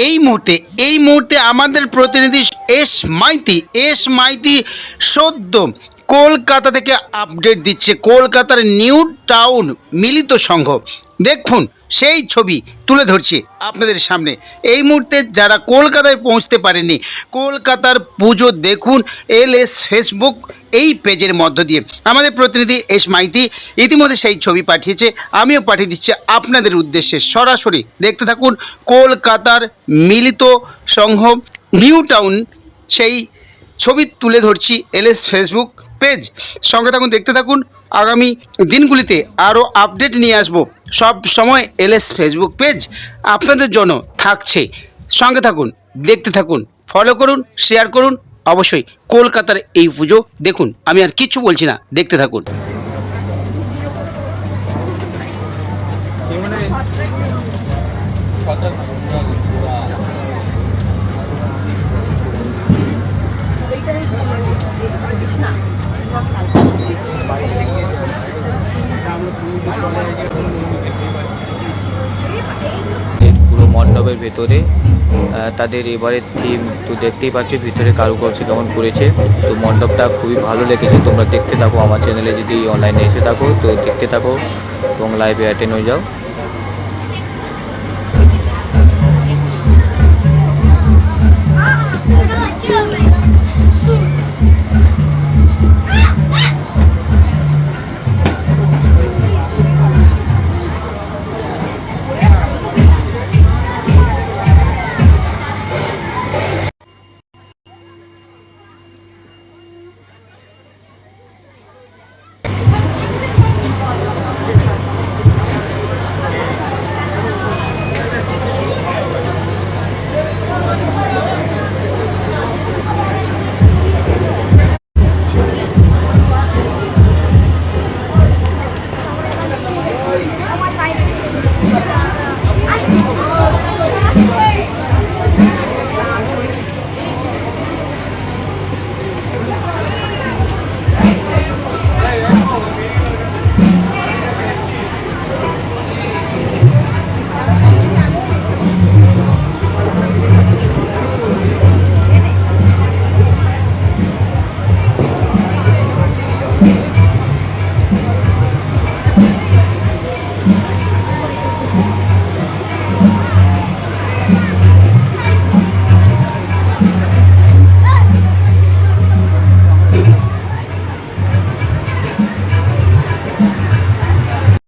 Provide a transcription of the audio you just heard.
এই মুহূর্তে আমাদের প্রতিনিধি এস মাইতি সদ্য কলকাতা থেকে আপডেট দিচ্ছে। কলকাতার নিউ টাউন মিলিত সংঘ, দেখুন সেই ছবি তুলে ধরছি আপনাদের সামনে। এই মুহূর্তে যারা কলকাতায় পৌঁছতে পারেননি, কলকাতার পুজো দেখুন LS ফেসবুক এই পেজের মধ্য দিয়ে। আমাদের প্রতিনিধি এস মাইতি ইতিমধ্যে সেই ছবি পাঠিয়েছে, আমিও পাঠিয়ে দিচ্ছি আপনাদের উদ্দেশ্যে। সরাসরি দেখতে থাকুন কলকাতার মিলিত সংঘ নিউ টাউন সেই ছবি তুলে ধরছি LS ফেসবুক পেজ। সঙ্গে থাকুন, দেখতে থাকুন। আগামী দিনগুলিতে আরও আপডেট নিয়ে আসবো। সব সময় LS ফেসবুক পেজ আপনাদের জন্য থাকছে। সঙ্গে থাকুন, দেখতে থাকুন, ফলো করুন, শেয়ার করুন। অবশ্যই কলকাতার এই পুজো দেখুন। আমি আর কিছু বলছি না, দেখতে থাকুন। পুরো মণ্ডপের ভেতরে তাদের এবারের থিম তো দেখতেই পাচ্ছ, ভিতরে কারুকার্য কেমন করেছে। তো মণ্ডপটা খুবই ভালো লেগেছে। তোমরা দেখতে থাকো, আমার চ্যানেলে যদি অনলাইনে এসে থাকো তো দেখতে থাকো এবং লাইভে অ্যাটেন্ড হয়ে যাও।